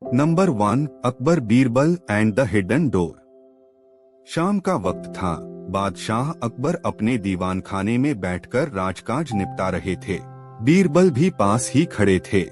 Number 1, Akbar Birbal and the hidden door. शाम का वक्त था। बादशाह अकबर अपने दीवान खाने में बैठकर राजकाज निपटा रहे थे। बीरबल भी पास ही खड़े थे।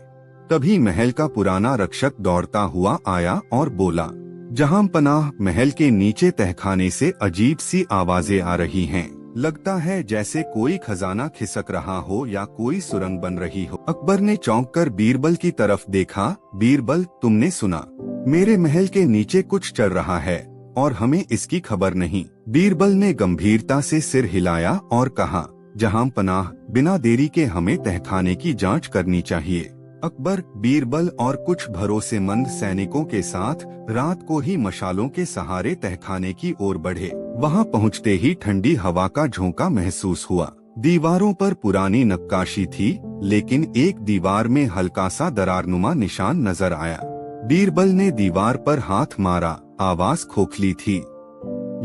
तभी महल का पुराना रक्षक दौड़ता हुआ आया और बोला, जहांपनाह, महल के नीचे तहखाने से अजीब सी आवाजें आ रही हैं। लगता है जैसे कोई खजाना खिसक रहा हो या कोई सुरंग बन रही हो। अकबर ने चौंककर बीरबल की तरफ देखा। बीरबल, तुमने सुना? मेरे महल के नीचे कुछ चल रहा है और हमें इसकी खबर नहीं। बीरबल ने गंभीरता से सिर हिलाया और कहा, जहांपनाह, बिना देरी के हमें तहखाने की जांच करनी चाहिए। अकबर, बीरबल और कुछ भरोसेमंद सैनिकों के साथ रात को ही मशालों के सहारे तहखाने की ओर बढ़े। वहां पहुंचते ही ठंडी हवा का झोंका महसूस हुआ। दीवारों पर पुरानी नक्काशी थी, लेकिन एक दीवार में हल्का सा दरारनुमा निशान नजर आया। बीरबल ने दीवार पर हाथ मारा। आवाज खोखली थी।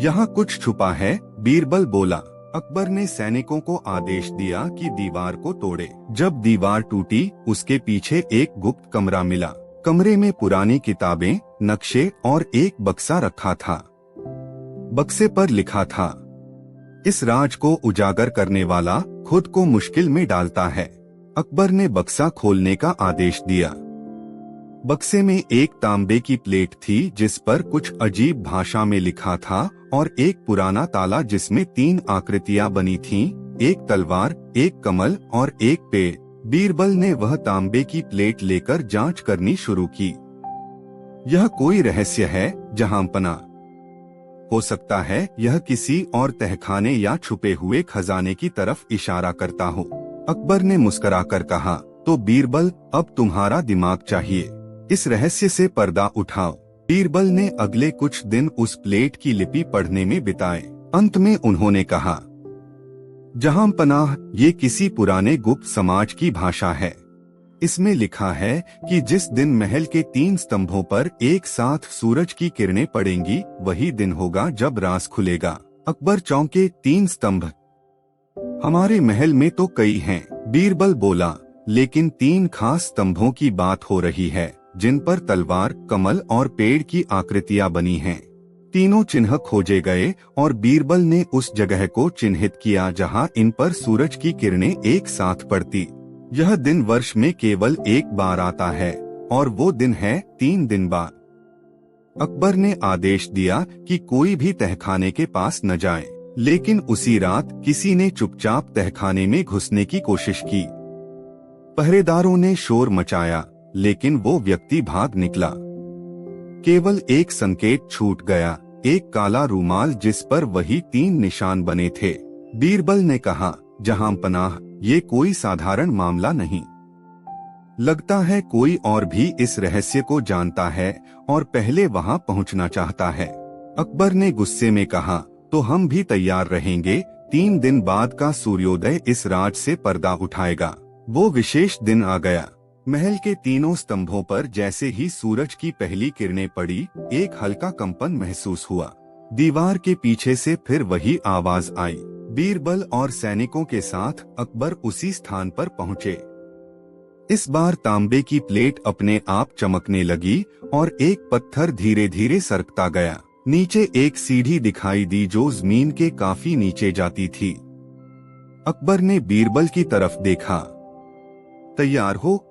यहाँ कुछ छुपा है, बीरबल बोला। अकबर ने सैनिकों को आदेश दिया कि दीवार को तोड़े। जब दीवार टूटी, उसके पीछे एक गुप्त कमरा मिला। कमरे में पुरानी किताबें, नक्शे और एक बक्सा रखा था। बक्से पर लिखा था, इस राज को उजागर करने वाला खुद को मुश्किल में डालता है। अकबर ने बक्सा खोलने का आदेश दिया। बक्से में एक तांबे की प्लेट थी जिस पर कुछ अजीब भाषा में लिखा था और एक पुराना ताला जिसमें 3 आकृतियां बनी थीं, एक तलवार, एक कमल और एक पेड़। बीरबल ने वह तांबे की प्लेट लेकर जांच करनी शुरू की। यह कोई रहस्य है, जहांपना। हो सकता है यह किसी और तहखाने या छुपे हुए खजाने की तरफ इशारा करता हो। अकबर ने मुस्कुराकर कहा, तो बीरबल, अब तुम्हारा दिमाग चाहिए। इस रहस्य से पर्दा उठाओ। बीरबल ने अगले कुछ दिन उस प्लेट की लिपि पढ़ने में बिताए। अंत में उन्होंने कहा, जहांपनाह, ये किसी पुराने गुप्त समाज की भाषा है। इसमें लिखा है कि जिस दिन महल के 3 स्तंभों पर एक साथ सूरज की किरणें पड़ेंगी, वही दिन होगा जब राज खुलेगा। अकबर चौंके। 3 स्तंभ? हमारे महल में तो कई हैं। बीरबल बोला, लेकिन 3 खास स्तंभों की बात हो रही है, जिन पर तलवार, कमल और पेड़ की आकृतियां बनी हैं। तीनों चिन्ह खोजे गए और बीरबल ने उस जगह को चिन्हित किया जहां इन पर सूरज की किरणें एक साथ पड़ती। यह दिन वर्ष में केवल एक बार आता है और वो दिन है 3 दिन बाद। अकबर ने आदेश दिया कि कोई भी तहखाने के पास न जाए, लेकिन उसी रात किसी ने चुपचाप तहखाने में घुसने की कोशिश की। पहरेदारों ने शोर मचाया, लेकिन वो व्यक्ति भाग निकला। केवल एक संकेत छूट गया, एक काला रूमाल जिस पर वही 3 निशान बने थे। बीरबल ने कहा, जहांपनाह, ये कोई साधारण मामला नहीं। लगता है कोई और भी इस रहस्य को जानता है और पहले वहां पहुंचना चाहता है। अकबर ने गुस्से में कहा, तो हम भी तैयार रहेंगे। 3 दिन बाद का सूर्योदय इस राज से पर्दा उठाएगा। वो विशेष दिन आ गया। महल के तीनों स्तंभों पर जैसे ही सूरज की पहली किरणें पड़ी, एक हल्का कंपन महसूस हुआ। दीवार के पीछे से फिर वही आवाज आई। बीरबल और सैनिकों के साथ अकबर उसी स्थान पर पहुंचे। इस बार तांबे की प्लेट अपने आप चमकने लगी और एक पत्थर धीरे धीरे सरकता गया। नीचे एक सीढ़ी दिखाई दी जो जमीन के काफी नीचे जाती थी। अकबर ने बीरबल की तरफ देखा। तैयार हो?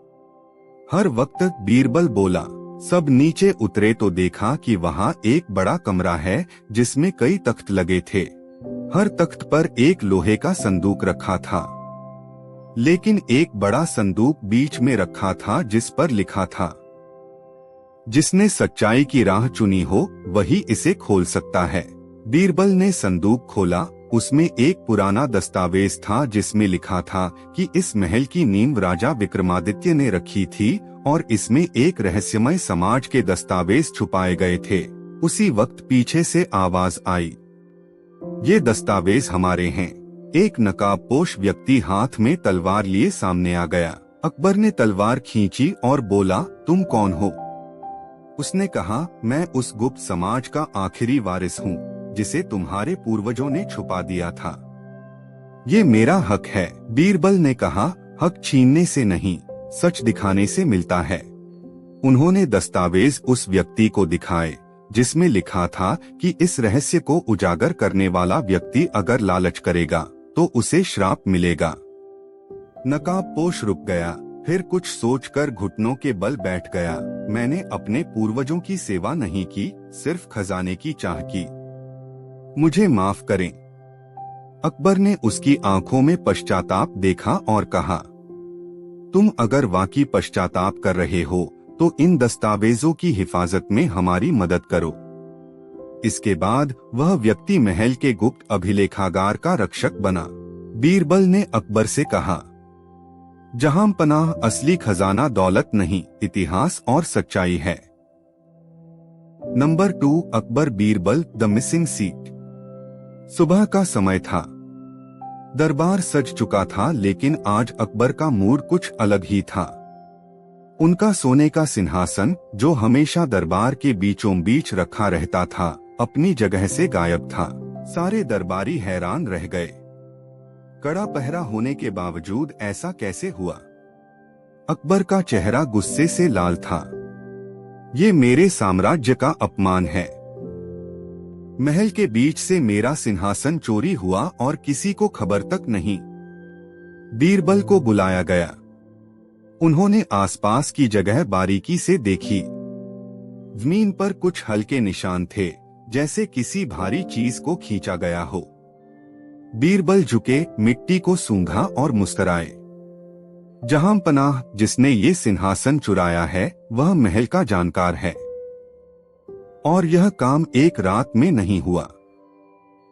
हर वक्त बीरबल बोला। सब नीचे उतरे तो देखा कि वहाँ एक बड़ा कमरा है जिसमें कई तख्त लगे थे। हर तख्त पर एक लोहे का संदूक रखा था, लेकिन एक बड़ा संदूक बीच में रखा था जिस पर लिखा था, जिसने सच्चाई की राह चुनी हो वही इसे खोल सकता है। बीरबल ने संदूक खोला। उसमें एक पुराना दस्तावेज था जिसमें लिखा था कि इस महल की नींव राजा विक्रमादित्य ने रखी थी और इसमें एक रहस्यमय समाज के दस्तावेज छुपाए गए थे। उसी वक्त पीछे से आवाज आई, ये दस्तावेज हमारे हैं। एक नकाबपोश व्यक्ति हाथ में तलवार लिए सामने आ गया। अकबर ने तलवार खींची और बोला, तुम कौन हो? उसने कहा, मैं उस गुप्त समाज का आखिरी वारिस हूँ जिसे तुम्हारे पूर्वजों ने छुपा दिया था। ये मेरा हक है। बीरबल ने कहा, हक छीनने से नहीं, सच दिखाने से मिलता है। उन्होंने दस्तावेज उस व्यक्ति को दिखाए जिसमें लिखा था कि इस रहस्य को उजागर करने वाला व्यक्ति अगर लालच करेगा तो उसे श्राप मिलेगा। नकाबपोश रुक गया, फिर कुछ सोचकर घुटनों के बल बैठ गया। मैंने अपने पूर्वजों की सेवा नहीं की, सिर्फ खजाने की चाह की। मुझे माफ करें। अकबर ने उसकी आंखों में पश्चाताप देखा और कहा, तुम अगर वाकई पश्चाताप कर रहे हो तो इन दस्तावेजों की हिफाजत में हमारी मदद करो। इसके बाद वह व्यक्ति महल के गुप्त अभिलेखागार का रक्षक बना। बीरबल ने अकबर से कहा, जहांपनाह, असली खजाना दौलत नहीं, इतिहास और सच्चाई है। Number 2, Akbar Birbal, the missing seat. सुबह का समय था। दरबार सज चुका था, लेकिन आज अकबर का मूड कुछ अलग ही था। उनका सोने का सिंहासन, जो हमेशा दरबार के बीचों बीच रखा रहता था, अपनी जगह से गायब था। सारे दरबारी हैरान रह गए। कड़ा पहरा होने के बावजूद ऐसा कैसे हुआ? अकबर का चेहरा गुस्से से लाल था। ये मेरे साम्राज्य का अपमान है। महल के बीच से मेरा सिंहासन चोरी हुआ और किसी को खबर तक नहीं। बीरबल को बुलाया गया। उन्होंने आसपास की जगह बारीकी से देखी। जमीन पर कुछ हल्के निशान थे, जैसे किसी भारी चीज को खींचा गया हो। बीरबल झुके, मिट्टी को सूंघा और मुस्कुराए। जहांपनाह, जिसने ये सिंहासन चुराया है वह महल का जानकार है, और यह काम एक रात में नहीं हुआ।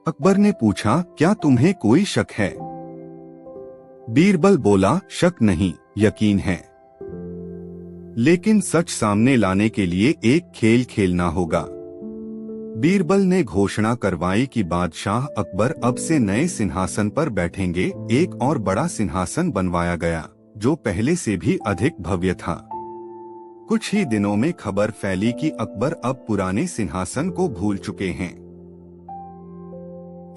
अकबर ने पूछा, क्या तुम्हें कोई शक है? बीरबल बोला, शक नहीं, यकीन है। लेकिन सच सामने लाने के लिए एक खेल खेलना होगा। बीरबल ने घोषणा करवाई कि बादशाह अकबर अब से नए सिंहासन पर बैठेंगे। एक और बड़ा सिंहासन बनवाया गया, जो पहले से भी अधिक भव्य था। कुछ ही दिनों में खबर फैली कि अकबर अब पुराने सिंहासन को भूल चुके हैं।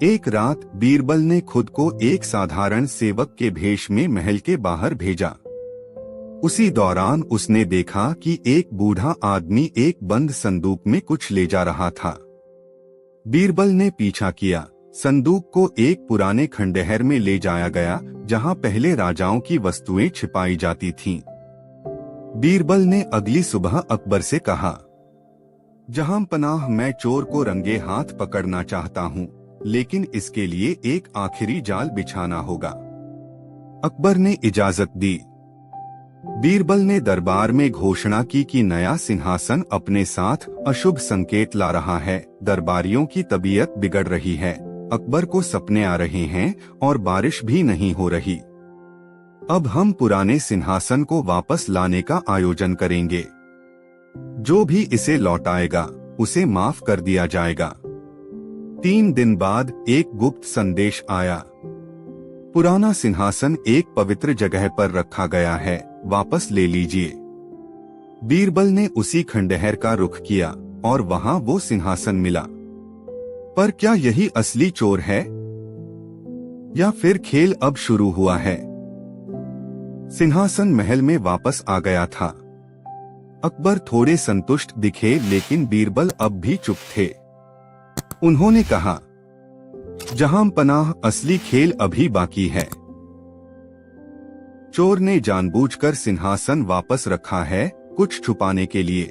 एक रात बीरबल ने खुद को एक साधारण सेवक के भेष में महल के बाहर भेजा। उसी दौरान उसने देखा कि एक बूढ़ा आदमी एक बंद संदूक में कुछ ले जा रहा था। बीरबल ने पीछा किया। संदूक को एक पुराने खंडहर में ले जाया गया, जहां पहले राजाओं की वस्तुएं छिपाई जाती थीं। बीरबल ने अगली सुबह अकबर से कहा, जहांपनाह, मैं चोर को रंगे हाथ पकड़ना चाहता हूं, लेकिन इसके लिए एक आखिरी जाल बिछाना होगा। अकबर ने इजाजत दी। बीरबल ने दरबार में घोषणा की कि नया सिंहासन अपने साथ अशुभ संकेत ला रहा है। दरबारियों की तबीयत बिगड़ रही है, अकबर को सपने आ रहे हैं और बारिश भी नहीं हो रही। अब हम पुराने सिंहासन को वापस लाने का आयोजन करेंगे। जो भी इसे लौटाएगा उसे माफ कर दिया जाएगा। 3 दिन बाद एक गुप्त संदेश आया। पुराना सिंहासन एक पवित्र जगह पर रखा गया है, वापस ले लीजिए। बीरबल ने उसी खंडहर का रुख किया और वहां वो सिंहासन मिला। पर क्या यही असली चोर है, या फिर खेल अब शुरू हुआ है? सिंहासन महल में वापस आ गया था। अकबर थोड़े संतुष्ट दिखे, लेकिन बीरबल अब भी चुप थे। उन्होंने कहा, जहांपनाह, असली खेल अभी बाकी है। चोर ने जानबूझकर सिंहासन वापस रखा है, कुछ छुपाने के लिए।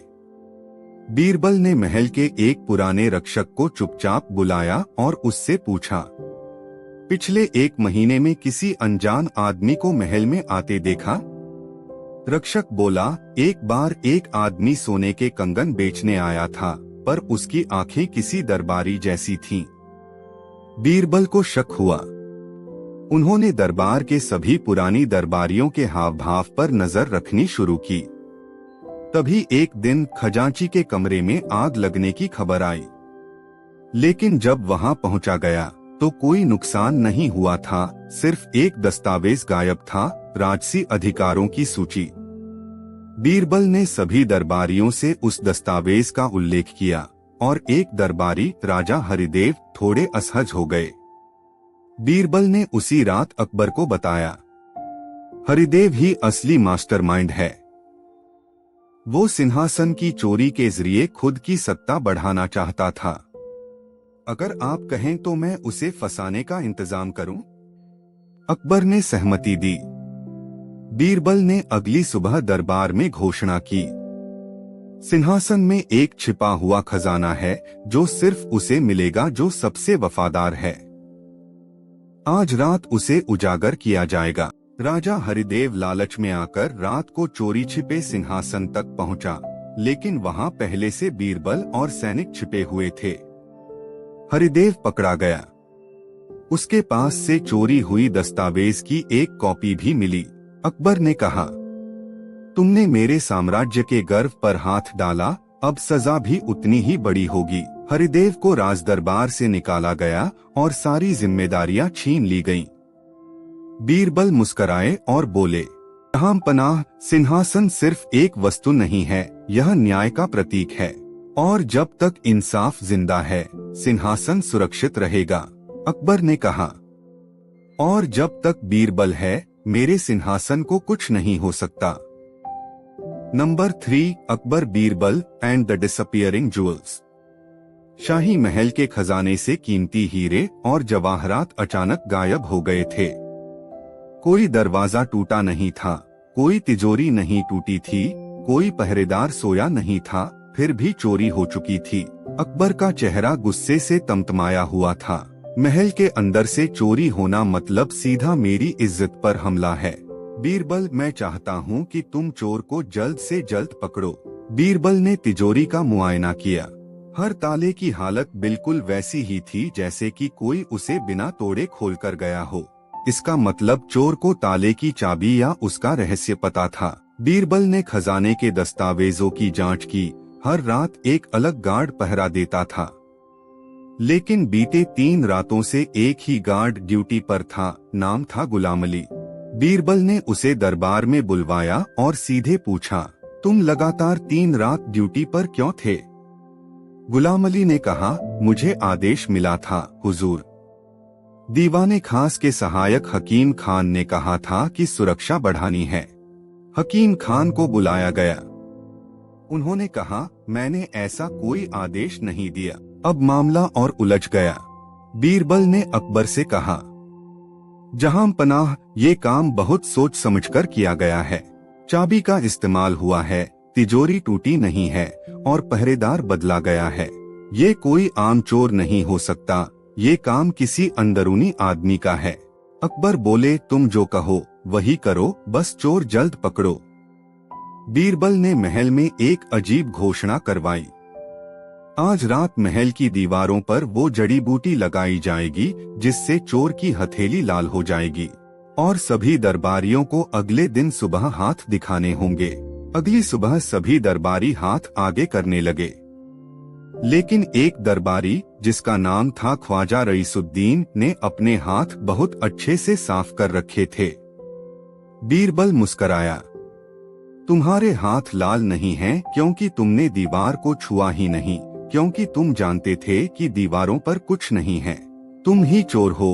बीरबल ने महल के एक पुराने रक्षक को चुपचाप बुलाया और उससे पूछा, पिछले 1 महीने में किसी अनजान आदमी को महल में आते देखा? रक्षक बोला, एक बार एक आदमी सोने के कंगन बेचने आया था, पर उसकी आंखें किसी दरबारी जैसी थीं। बीरबल को शक हुआ। उन्होंने दरबार के सभी पुरानी दरबारियों के हाव भाव पर नजर रखनी शुरू की। तभी एक दिन खजांची के कमरे में आग लगने की खबर आई, लेकिन जब वहां पहुंचा गया तो कोई नुकसान नहीं हुआ था, सिर्फ एक दस्तावेज गायब था, राजसी अधिकारों की सूची। बीरबल ने सभी दरबारियों से उस दस्तावेज का उल्लेख किया और एक दरबारी, राजा हरिदेव, थोड़े असहज हो गए। बीरबल ने उसी रात अकबर को बताया, हरिदेव ही असली मास्टरमाइंड है। वो सिंहासन की चोरी के जरिए खुद की सत्ता बढ़ाना चाहता था। अगर आप कहें तो मैं उसे फंसाने का इंतजाम करूं? अकबर ने सहमति दी। बीरबल ने अगली सुबह दरबार में घोषणा की, सिंहासन में एक छिपा हुआ खजाना है जो सिर्फ उसे मिलेगा जो सबसे वफादार है। आज रात उसे उजागर किया जाएगा। राजा हरिदेव लालच में आकर रात को चोरी छिपे सिंहासन तक पहुंचा, लेकिन वहां पहले से बीरबल और सैनिक छिपे हुए थे। हरिदेव पकड़ा गया। उसके पास से चोरी हुई दस्तावेज की एक कॉपी भी मिली। अकबर ने कहा, तुमने मेरे साम्राज्य के गर्व पर हाथ डाला, अब सजा भी उतनी ही बड़ी होगी। हरिदेव को राज दरबार से निकाला गया और सारी जिम्मेदारियां छीन ली गईं। बीरबल मुस्कराए और बोले, जहां पनाह, सिंहासन सिर्फ एक वस्तु नहीं है, यह न्याय का प्रतीक है, और जब तक इंसाफ जिंदा है सिंहासन सुरक्षित रहेगा। अकबर ने कहा, और जब तक बीरबल है मेरे सिंहासन को कुछ नहीं हो सकता। Number 3, Akbar, Birbal and the disappearing jewels. शाही महल के खजाने से कीमती हीरे और जवाहरात अचानक गायब हो गए थे। कोई दरवाजा टूटा नहीं था, कोई तिजोरी नहीं टूटी थी, कोई पहरेदार सोया नहीं था, फिर भी चोरी हो चुकी थी। अकबर का चेहरा गुस्से से तमतमाया हुआ था। महल के अंदर से चोरी होना मतलब सीधा मेरी इज्जत पर हमला है। बीरबल, मैं चाहता हूँ कि तुम चोर को जल्द से जल्द पकड़ो। बीरबल ने तिजोरी का मुआयना किया। हर ताले की हालत बिल्कुल वैसी ही थी जैसे कि कोई उसे बिना तोड़े खोलकर गया हो। इसका मतलब चोर को ताले की चाबी या उसका रहस्य पता था। बीरबल ने खजाने के दस्तावेजों की जांच की। हर रात एक अलग गार्ड पहरा देता था, लेकिन बीते 3 रातों से एक ही गार्ड ड्यूटी पर था। नाम था गुलाम अली। बीरबल ने उसे दरबार में बुलवाया और सीधे पूछा, तुम लगातार 3 रात ड्यूटी पर क्यों थे? गुलाम अली ने कहा, मुझे आदेश मिला था हुजूर। दीवाने खास के सहायक हकीम खान ने कहा था कि सुरक्षा बढ़ानी है। हकीम खान को बुलाया गया। उन्होंने कहा, मैंने ऐसा कोई आदेश नहीं दिया। अब मामला और उलझ गया। बीरबल ने अकबर से कहा, जहां पनाह, ये काम बहुत सोच समझकर किया गया है। चाबी का इस्तेमाल हुआ है, तिजोरी टूटी नहीं है और पहरेदार बदला गया है। ये कोई आम चोर नहीं हो सकता, ये काम किसी अंदरूनी आदमी का है। अकबर बोले, तुम जो कहो वही करो, बस चोर जल्द पकड़ो। बीरबल ने महल में एक अजीब घोषणा करवाई। आज रात महल की दीवारों पर वो जड़ी बूटी लगाई जाएगी जिससे चोर की हथेली लाल हो जाएगी, और सभी दरबारियों को अगले दिन सुबह हाथ दिखाने होंगे। अगली सुबह सभी दरबारी हाथ आगे करने लगे, लेकिन एक दरबारी जिसका नाम था ख्वाजा रईसुद्दीन ने अपने हाथ बहुत अच्छे से साफ कर रखे थे। बीरबल मुस्कराया, तुम्हारे हाथ लाल नहीं हैं क्योंकि तुमने दीवार को छुआ ही नहीं, क्योंकि तुम जानते थे कि दीवारों पर कुछ नहीं है, तुम ही चोर हो।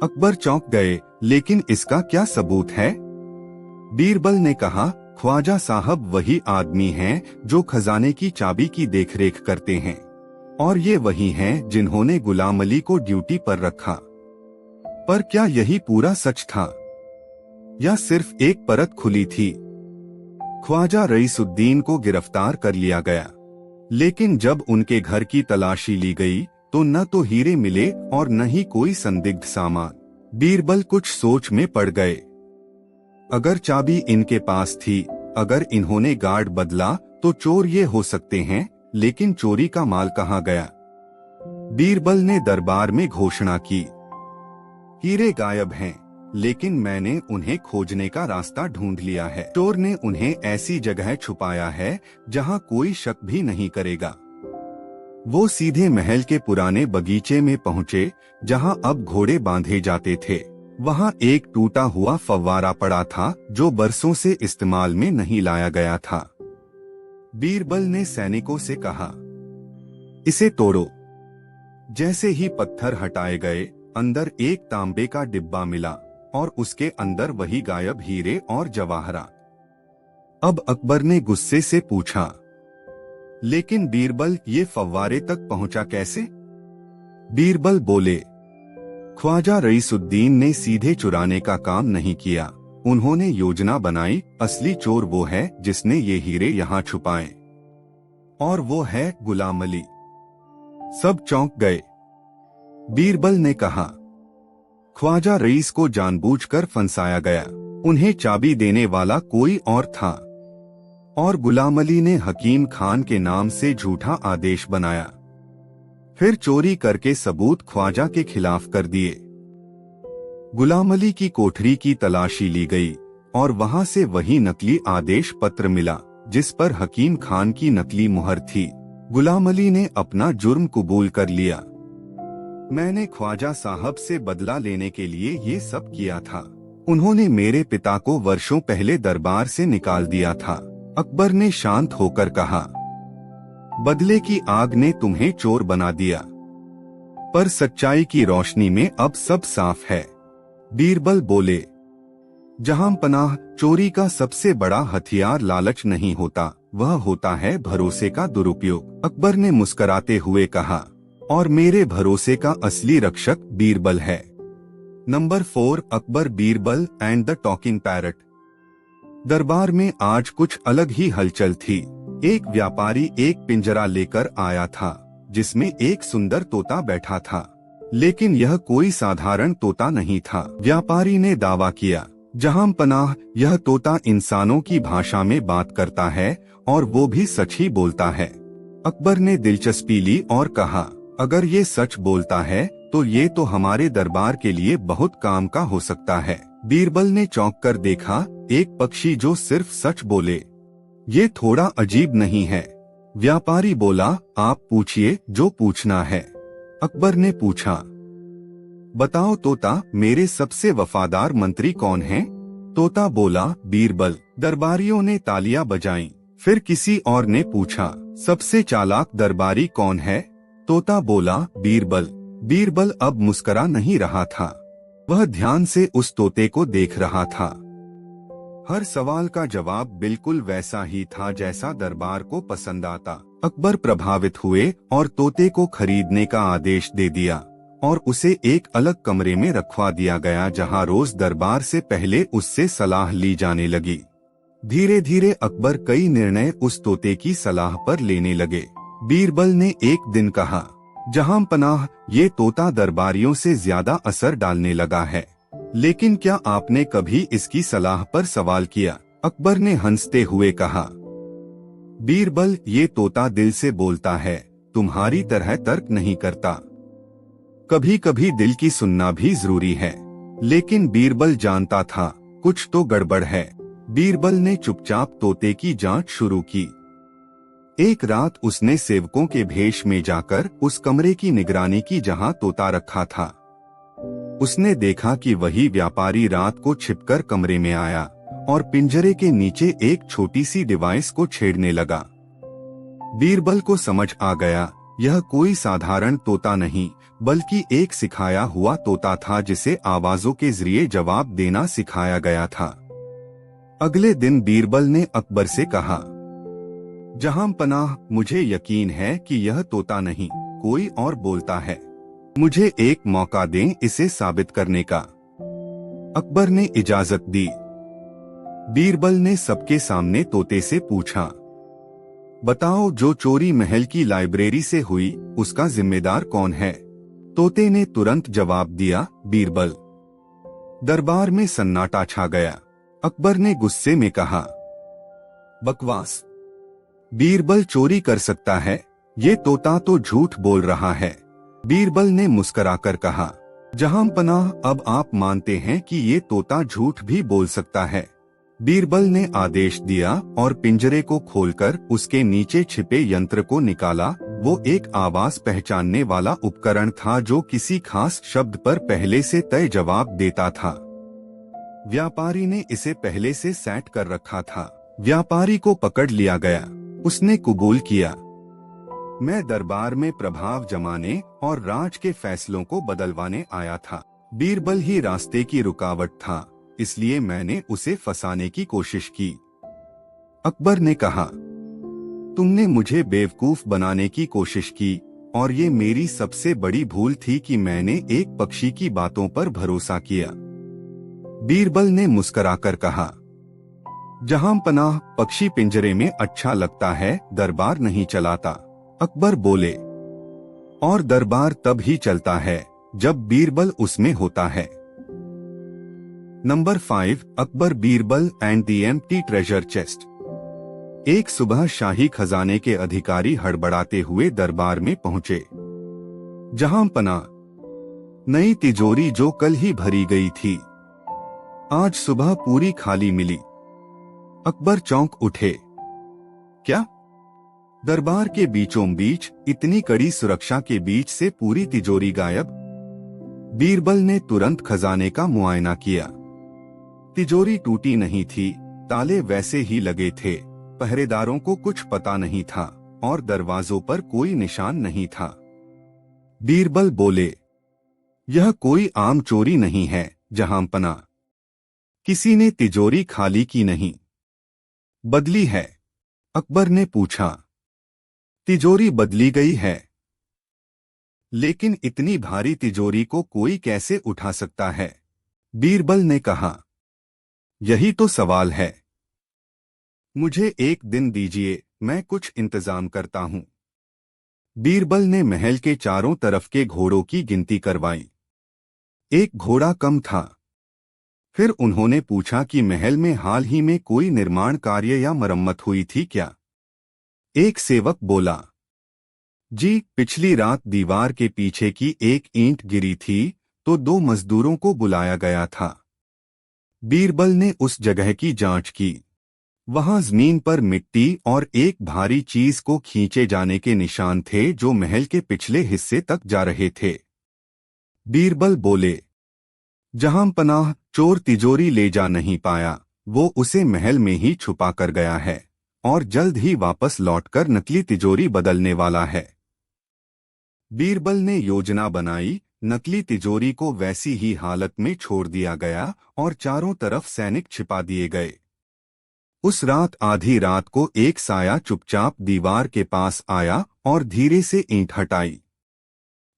अकबर चौंक गए, लेकिन इसका क्या सबूत है? बीरबल ने कहा, ख्वाजा साहब वही आदमी हैं जो खजाने की चाबी की देखरेख करते हैं, और ये वही हैं जिन्होंने गुलाम अली को ड्यूटी पर रखा। पर क्या यही पूरा सच था या सिर्फ एक परत खुली थी? ख्वाजा रईसुद्दीन को गिरफ्तार कर लिया गया, लेकिन जब उनके घर की तलाशी ली गई तो न तो हीरे मिले और न ही कोई संदिग्ध सामान। बीरबल कुछ सोच में पड़ गए। अगर चाबी इनके पास थी, अगर इन्होंने गार्ड बदला तो चोर ये हो सकते हैं, लेकिन चोरी का माल कहाँ गया? बीरबल ने दरबार में घोषणा की, हीरे गायब हैं, लेकिन मैंने उन्हें खोजने का रास्ता ढूंढ लिया है। चोर ने उन्हें ऐसी जगह छुपाया है जहां कोई शक भी नहीं करेगा। वो सीधे महल के पुराने बगीचे में पहुंचे जहां अब घोड़े बांधे जाते थे। वहां एक टूटा हुआ फव्वारा पड़ा था जो बरसों से इस्तेमाल में नहीं लाया गया था। बीरबल ने सैनिकों से कहा, इसे तोड़ो। जैसे ही पत्थर हटाए गए, अंदर एक तांबे का डिब्बा मिला और उसके अंदर वही गायब हीरे और जवाहरात। अब अकबर ने गुस्से से पूछा, लेकिन बीरबल ये फव्वारे तक पहुंचा कैसे? बीरबल बोले, ख्वाजा रईसुद्दीन ने सीधे चुराने का काम नहीं किया, उन्होंने योजना बनाई। असली चोर वो है जिसने ये हीरे यहाँ छुपाए, और वो है गुलाम अली। सब चौंक गए। बीरबल ने कहा, ख्वाजा रईस को जानबूझकर फंसाया गया, उन्हें चाबी देने वाला कोई और था, और गुलाम अली ने हकीम खान के नाम से झूठा आदेश बनाया, फिर चोरी करके सबूत ख्वाजा के खिलाफ कर दिए। गुलाम अली की कोठरी की तलाशी ली गई और वहां से वही नकली आदेश पत्र मिला जिस पर हकीम खान की नकली मुहर थी। गुलाम अली ने अपना जुर्म कबूल कर लिया। मैंने ख्वाजा साहब से बदला लेने के लिए ये सब किया था। उन्होंने मेरे पिता को वर्षों पहले दरबार से निकाल दिया था। अकबर ने शांत होकर कहा, बदले की आग ने तुम्हें चोर बना दिया, पर सच्चाई की रोशनी में अब सब साफ है। बीरबल बोले, जहां पनाह, चोरी का सबसे बड़ा हथियार लालच नहीं होता, वह होता है भरोसे का दुरुपयोग। अकबर ने मुस्कुराते हुए कहा, और मेरे भरोसे का असली रक्षक बीरबल है। Number 4, Akbar, Birbal and the talking parrot. दरबार में आज कुछ अलग ही हलचल थी। एक व्यापारी एक पिंजरा लेकर आया था जिसमें एक सुंदर तोता बैठा था, लेकिन यह कोई साधारण तोता नहीं था। व्यापारी ने दावा किया, जहां पनाह, यह तोता इंसानों की भाषा में बात करता है और वो भी सच ही बोलता है। अकबर ने दिलचस्पी ली और कहा, अगर ये सच बोलता है तो ये तो हमारे दरबार के लिए बहुत काम का हो सकता है। बीरबल ने चौंक कर देखा, एक पक्षी जो सिर्फ सच बोले, ये थोड़ा अजीब नहीं है। व्यापारी बोला, आप पूछिए जो पूछना है। अकबर ने पूछा, बताओ तोता, मेरे सबसे वफादार मंत्री कौन हैं? तोता बोला, बीरबल। दरबारियों ने तालियां बजाईं। फिर किसी और ने पूछा, सबसे चालाक दरबारी कौन है? तोता बोला, बीरबल। बीरबल अब मुस्कुरा नहीं रहा था, वह ध्यान से उस तोते को देख रहा था। हर सवाल का जवाब बिल्कुल वैसा ही था जैसा दरबार को पसंद आता। अकबर प्रभावित हुए और तोते को खरीदने का आदेश दे दिया और उसे एक अलग कमरे में रखवा दिया गया जहां रोज दरबार से पहले उससे सलाह ली जाने लगी। धीरे धीरे अकबर कई निर्णय उस तोते की सलाह पर लेने लगे। बीरबल ने एक दिन कहा, जहां पनाह, ये तोता दरबारियों से ज्यादा असर डालने लगा है, लेकिन क्या आपने कभी इसकी सलाह पर सवाल किया? अकबर ने हंसते हुए कहा, बीरबल, ये तोता दिल से बोलता है, तुम्हारी तरह तर्क नहीं करता। कभी कभी दिल की सुनना भी जरूरी है। लेकिन बीरबल जानता था कुछ तो गड़बड़ है। बीरबल ने चुपचाप तोते की जांच शुरू की। एक रात उसने सेवकों के भेष में जाकर उस कमरे की निगरानी की जहां तोता रखा था। उसने देखा कि वही व्यापारी रात को छिपकर कमरे में आया और पिंजरे के नीचे एक छोटी सी डिवाइस को छेड़ने लगा। बीरबल को समझ आ गया, यह कोई साधारण तोता नहीं बल्कि एक सिखाया हुआ तोता था जिसे आवाजों के जरिए जवाब देना सिखाया गया था। अगले दिन बीरबल ने अकबर से कहा, जहां पनाह, मुझे यकीन है कि यह तोता नहीं कोई और बोलता है। मुझे एक मौका दें इसे साबित करने का। अकबर ने इजाजत दी। बीरबल ने सबके सामने तोते से पूछा, बताओ, जो चोरी महल की लाइब्रेरी से हुई उसका जिम्मेदार कौन है? तोते ने तुरंत जवाब दिया, बीरबल। दरबार में सन्नाटा छा गया। अकबर ने गुस्से में कहा, बकवास, बीरबल चोरी कर सकता है, ये तोता तो झूठ बोल रहा है। बीरबल ने मुस्कुराकर कहा, जहां पनाह, अब आप मानते हैं कि ये तोता झूठ भी बोल सकता है। बीरबल ने आदेश दिया और पिंजरे को खोलकर उसके नीचे छिपे यंत्र को निकाला। वो एक आवाज पहचानने वाला उपकरण था जो किसी खास शब्द पर पहले से तय जवाब देता था। व्यापारी ने इसे पहले से सेट कर रखा था। व्यापारी को पकड़ लिया गया। उसने कबूल किया, मैं दरबार में प्रभाव जमाने और राज के फैसलों को बदलवाने आया था। बीरबल ही रास्ते की रुकावट था, इसलिए मैंने उसे फंसाने की कोशिश की। अकबर ने कहा, तुमने मुझे बेवकूफ बनाने की कोशिश की और ये मेरी सबसे बड़ी भूल थी कि मैंने एक पक्षी की बातों पर भरोसा किया। बीरबल ने मुस्कुराकर कहा, जहां पनाह, पक्षी पिंजरे में अच्छा लगता है, दरबार नहीं चलाता। अकबर बोले, और दरबार तब ही चलता है जब बीरबल उसमें होता है। Number 5, Akbar, Birbal and the empty treasure chest. एक सुबह शाही खजाने के अधिकारी हड़बड़ाते हुए दरबार में पहुंचे। जहां पना, नई तिजोरी जो कल ही भरी गई थी, आज सुबह पूरी खाली मिली। अकबर चौंक उठे। क्या? दरबार के बीचों बीच इतनी कड़ी सुरक्षा के बीच से पूरी तिजोरी गायब? बीरबल ने तुरंत खजाने का मुआयना किया। तिजोरी टूटी नहीं थी, ताले वैसे ही लगे थे, पहरेदारों को कुछ पता नहीं था और दरवाजों पर कोई निशान नहीं था। बीरबल बोले, यह कोई आम चोरी नहीं है जहांपना। किसी ने तिजोरी खाली की नहीं, बदली है। अकबर ने पूछा, तिजोरी बदली गई है, लेकिन इतनी भारी तिजोरी को कोई कैसे उठा सकता है? बीरबल ने कहा, यही तो सवाल है। मुझे एक दिन दीजिए, मैं कुछ इंतजाम करता हूं। बीरबल ने महल के चारों तरफ के घोड़ों की गिनती करवाई। एक घोड़ा कम था। फिर उन्होंने पूछा कि महल में हाल ही में कोई निर्माण कार्य या मरम्मत हुई थी क्या? एक सेवक बोला, जी, पिछली रात दीवार के पीछे की एक ईंट गिरी थी तो 2 मजदूरों को बुलाया गया था। बीरबल ने उस जगह की जांच की। वहां जमीन पर मिट्टी और एक भारी चीज को खींचे जाने के निशान थे जो महल के पिछले हिस्से तक जा रहे थे। बीरबल बोले, जहां पनाह, चोर तिजोरी ले जा नहीं पाया, वो उसे महल में ही छुपा कर गया है और जल्द ही वापस लौटकर नकली तिजोरी बदलने वाला है। बीरबल ने योजना बनाई। नकली तिजोरी को वैसी ही हालत में छोड़ दिया गया और चारों तरफ सैनिक छिपा दिए गए। उस रात आधी रात को एक साया चुपचाप दीवार के पास आया और धीरे से ईंट हटाई।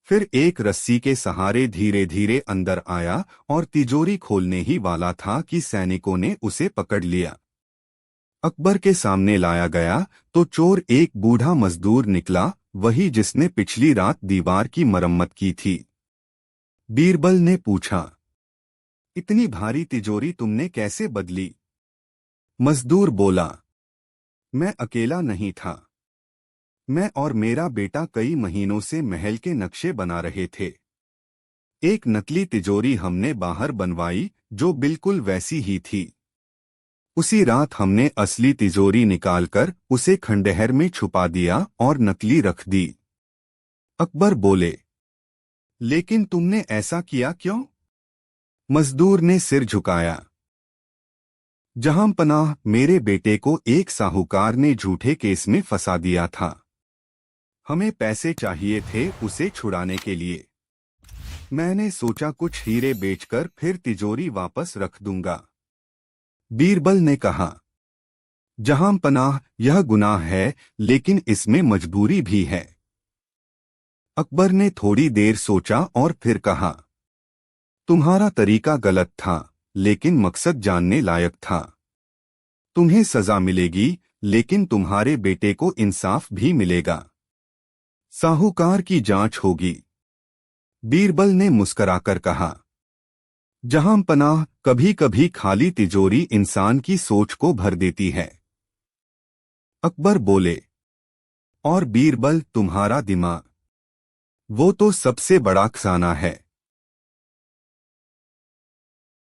फिर एक रस्सी के सहारे धीरे धीरे अंदर आया और तिजोरी खोलने ही वाला था कि सैनिकों ने उसे पकड़ लिया। अकबर के सामने लाया गया तो चोर एक बूढ़ा मजदूर निकला, वही जिसने पिछली रात दीवार की मरम्मत की थी। बीरबल ने पूछा, इतनी भारी तिजोरी तुमने कैसे बदली? मजदूर बोला, मैं अकेला नहीं था। मैं और मेरा बेटा कई महीनों से महल के नक्शे बना रहे थे। एक नकली तिजोरी हमने बाहर बनवाई जो बिल्कुल वैसी ही थी। उसी रात हमने असली तिजोरी निकालकर उसे खंडहर में छुपा दिया और नकली रख दी। अकबर बोले, लेकिन तुमने ऐसा किया क्यों? मजदूर ने सिर झुकाया। जहां पनाह, मेरे बेटे को एक साहूकार ने झूठे केस में फंसा दिया था। हमें पैसे चाहिए थे उसे छुड़ाने के लिए। मैंने सोचा कुछ हीरे बेचकर फिर तिजोरी वापस रख दूंगा। बीरबल ने कहा, जहां पनाह, यह गुनाह है, लेकिन इसमें मजबूरी भी है। अकबर ने थोड़ी देर सोचा और फिर कहा, तुम्हारा तरीका गलत था, लेकिन मकसद जानने लायक था। तुम्हें सजा मिलेगी, लेकिन तुम्हारे बेटे को इंसाफ भी मिलेगा। साहूकार की जांच होगी। बीरबल ने मुस्कुराकर कहा, जहां पनाह, कभी कभी खाली तिजोरी इंसान की सोच को भर देती है। अकबर बोले, और बीरबल, तुम्हारा दिमाग, वो तो सबसे बड़ा खजाना है।